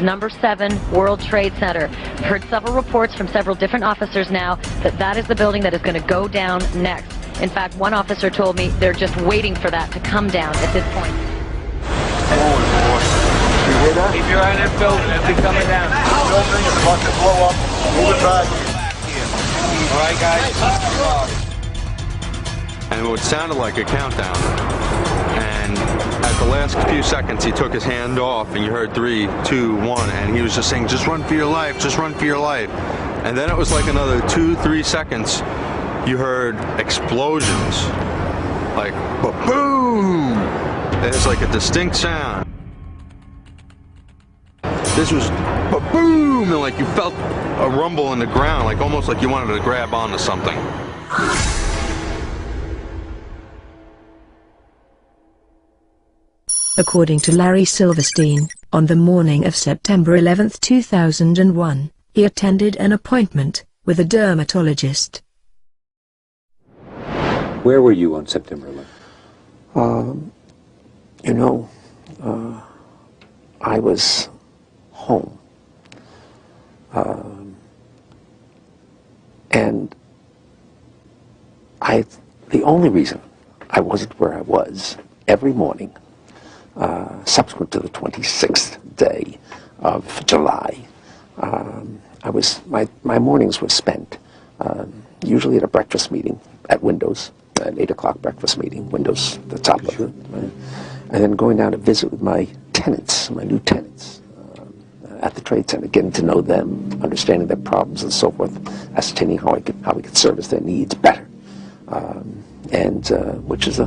number 7 World Trade Center. I've heard several reports from several different officers now that that is the building that is going to go down next. In fact, one officer told me they're just waiting for that to come down at this point. You hear that? Keep your eye on that building as it's coming down. Building is about to blow up. Move it back. All right, guys. And it sounded like a countdown. And at the last few seconds, he took his hand off, and you heard 3, 2, 1, and he was just saying, "Just run for your life, just run for your life." And then it was like another 2, 3 seconds. You heard explosions, like boom. There's like a distinct sound. This was boom, and like you felt a rumble in the ground, like almost like you wanted to grab onto something. According to Larry Silverstein, on the morning of September 11, 2001, he attended an appointment with a dermatologist. Where were you on September 11th? I was home. And the only reason I wasn't where I was every morning subsequent to the 26th day of July, my mornings were spent usually at a breakfast meeting at Windows, an 8 o'clock breakfast meeting, Windows, the top of it, and then going down to visit with my tenants, my new tenants, at the Trade Center, getting to know them, understanding their problems and so forth, ascertaining how we could service their needs better, which is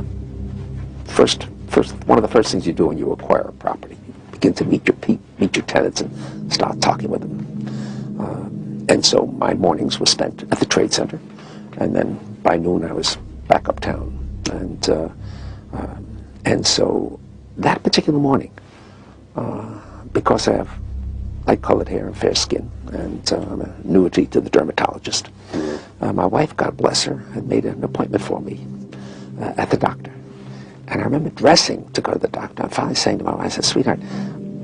one of the first things you do when you acquire a property. You begin to meet your tenants and start talking with them. And so my mornings were spent at the Trade Center, and then by noon I was back uptown. And so that particular morning, because I have light-colored hair and fair skin, and I'm an annuity to the dermatologist, my wife, God bless her, had made an appointment for me at the doctor. And I remember dressing to go to the doctor. And finally saying to my wife, I said, "Sweetheart,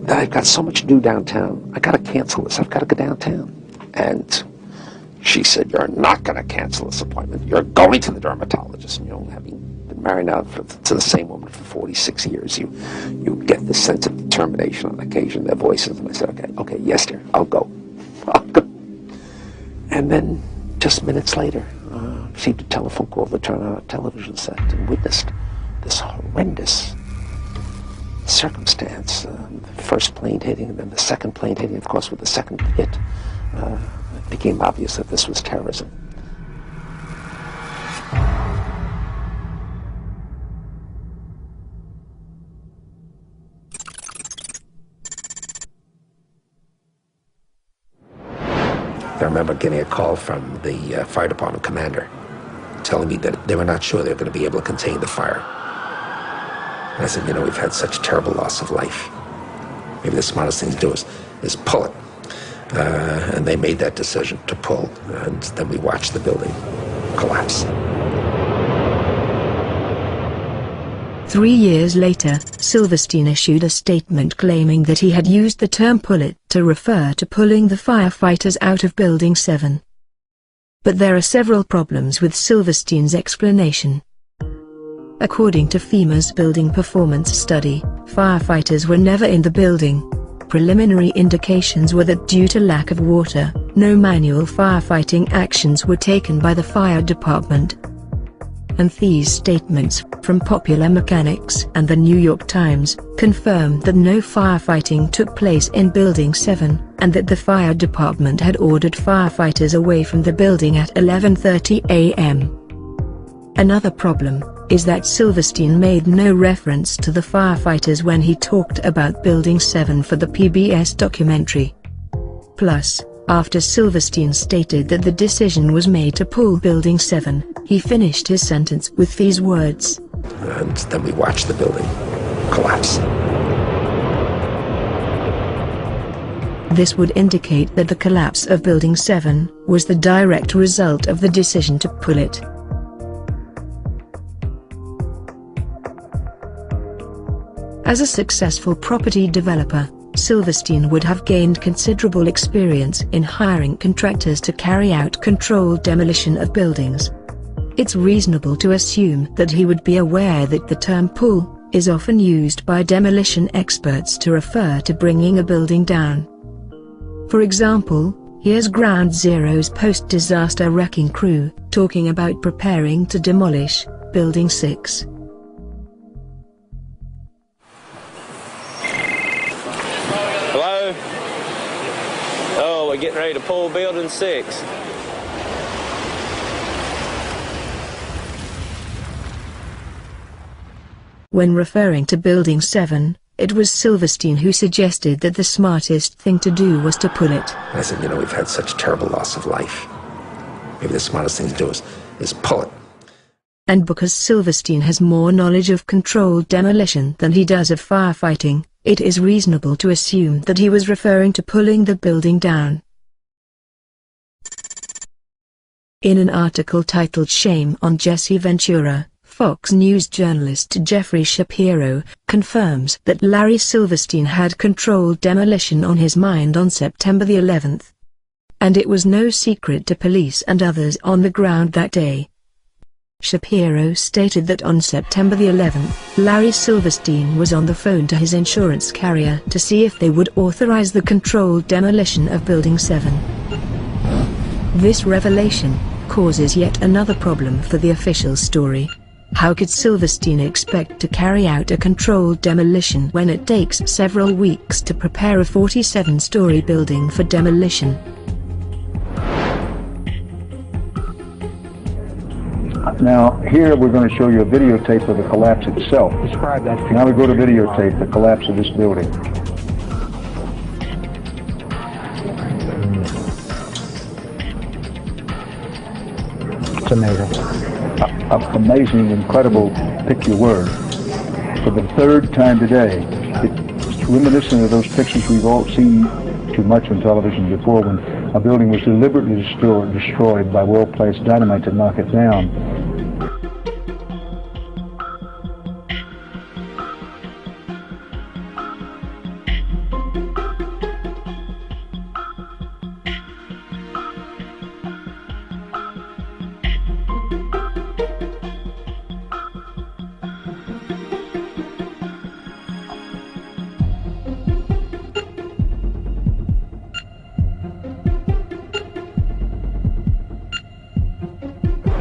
I've got so much to do downtown. I got to cancel this. I've got to go downtown." And she said, "You're not going to cancel this appointment. You're going to the dermatologist." And, having been married now to the same woman for 46 years, you get this sense of determination on occasion, their voices. And I said, okay, yes, dear, I'll go. And then just minutes later, received a telephone call to turn on a television set and witnessed this horrendous circumstance. The first plane hitting, and then the second plane hitting. Of course, with the second hit, it became obvious that this was terrorism. I remember getting a call from the fire department commander telling me that they were not sure they were going to be able to contain the fire. And I said, we've had such terrible loss of life. Maybe the smartest thing to do is pull it. And they made that decision to pull, and then we watched the building collapse. 3 years later, Silverstein issued a statement claiming that he had used the term "pull it" to refer to pulling the firefighters out of Building 7. But there are several problems with Silverstein's explanation. According to FEMA's building performance study, firefighters were never in the building. Preliminary indications were that due to lack of water, no manual firefighting actions were taken by the fire department. And these statements, from Popular Mechanics and the New York Times, confirmed that no firefighting took place in Building 7, and that the fire department had ordered firefighters away from the building at 11:30 a.m. Another problem is that Silverstein made no reference to the firefighters when he talked about Building 7 for the PBS documentary. Plus, after Silverstein stated that the decision was made to pull Building 7, he finished his sentence with these words. And then we watched the building collapse. This would indicate that the collapse of Building 7 was the direct result of the decision to pull it. As a successful property developer, Silverstein would have gained considerable experience in hiring contractors to carry out controlled demolition of buildings. It's reasonable to assume that he would be aware that the term pull is often used by demolition experts to refer to bringing a building down. For example, here's Ground Zero's post-disaster wrecking crew talking about preparing to demolish Building 6. Hello? Oh, we're getting ready to pull Building 6. When referring to Building 7, it was Silverstein who suggested that the smartest thing to do was to pull it. I said, you know, we've had such terrible loss of life. Maybe the smartest thing to do is pull it. And because Silverstein has more knowledge of controlled demolition than he does of firefighting, it is reasonable to assume that he was referring to pulling the building down. In an article titled "Shame on Jesse Ventura," Fox News journalist Jeffrey Shapiro confirms that Larry Silverstein had controlled demolition on his mind on September the 11th. And it was no secret to police and others on the ground that day. Shapiro stated that on September the 11th, Larry Silverstein was on the phone to his insurance carrier to see if they would authorize the controlled demolition of Building 7. This revelation causes yet another problem for the official story. How could Silverstein expect to carry out a controlled demolition when it takes several weeks to prepare a 47-story building for demolition? Now, here we're going to show you a videotape of the collapse itself. Describe that. Now we go to videotape, the collapse of this building. It's amazing. Amazing, incredible, pick your word. For the third time today, it's reminiscent of those pictures we've all seen too much on television before, when a building was deliberately destroyed by well-placed dynamite to knock it down.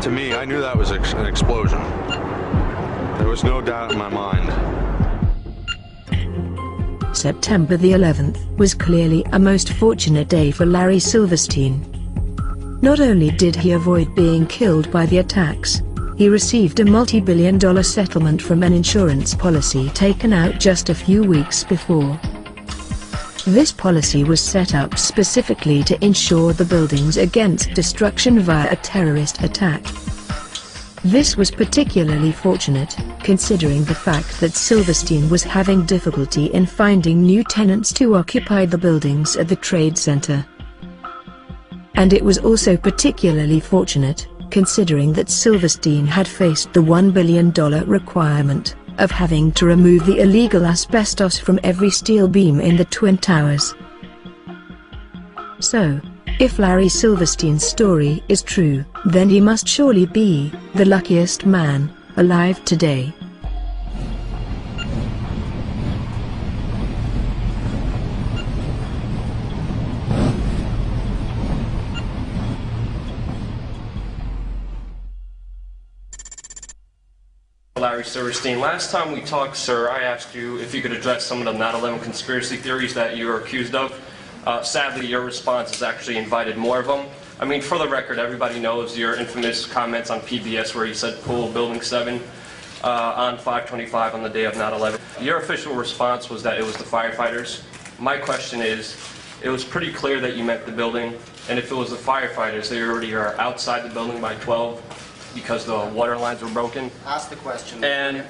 To me, I knew that was an explosion. There was no doubt in my mind. September the 11th was clearly a most fortunate day for Larry Silverstein. Not only did he avoid being killed by the attacks, he received a multi-billion-dollar settlement from an insurance policy taken out just a few weeks before. This policy was set up specifically to insure the buildings against destruction via a terrorist attack. This was particularly fortunate, considering the fact that Silverstein was having difficulty in finding new tenants to occupy the buildings at the Trade Center. And it was also particularly fortunate, considering that Silverstein had faced the $1 billion requirement of having to remove the illegal asbestos from every steel beam in the Twin Towers. So, if Larry Silverstein's story is true, then he must surely be the luckiest man alive today. Larry Silverstein. Last time we talked, sir, I asked you if you could address some of the 9/11 conspiracy theories that you are accused of. Sadly, your response has actually invited more of them. I mean, for the record, everybody knows your infamous comments on PBS where you said pull Building 7 on 5/25 on the day of 9/11. Your official response was that it was the firefighters. My question is, it was pretty clear that you meant the building, and if it was the firefighters, they already are outside the building by 12 because the water lines were broken. Ask the question. And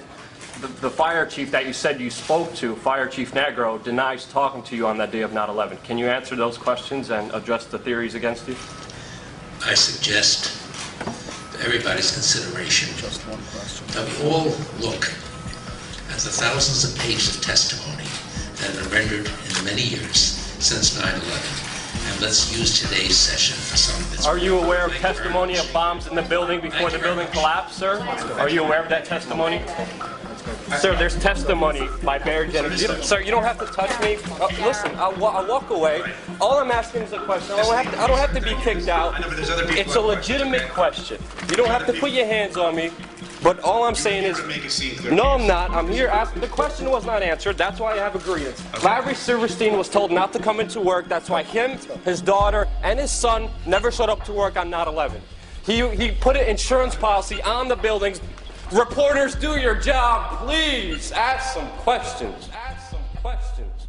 the fire chief that you said you spoke to, Fire Chief Negro, denies talking to you on that day of 9/11. Can you answer those questions and address the theories against you? I suggest to everybody's consideration that we all look at the thousands of pages of testimony that have been rendered in the many years since 9/11. And let's use today's session for some of its... Are you aware of testimony of bombs in the building before the building collapsed, sir? Are you aware of that testimony? Sir, there's testimony by Mayor Jennings. Sir, you don't have to touch me. Listen, I'll walk away. All I'm asking is a question. I don't have to be kicked out. It's a legitimate question. You don't have to put your hands on me. But all I'm saying is, no, I'm not. I'm here asking. The question was not answered. That's why I have a grievance. Larry Silverstein was told not to come into work. That's why him, his daughter, and his son never showed up to work on 9/11. He put an insurance policy on the buildings. Reporters, do your job, please. Ask some questions. Ask some questions.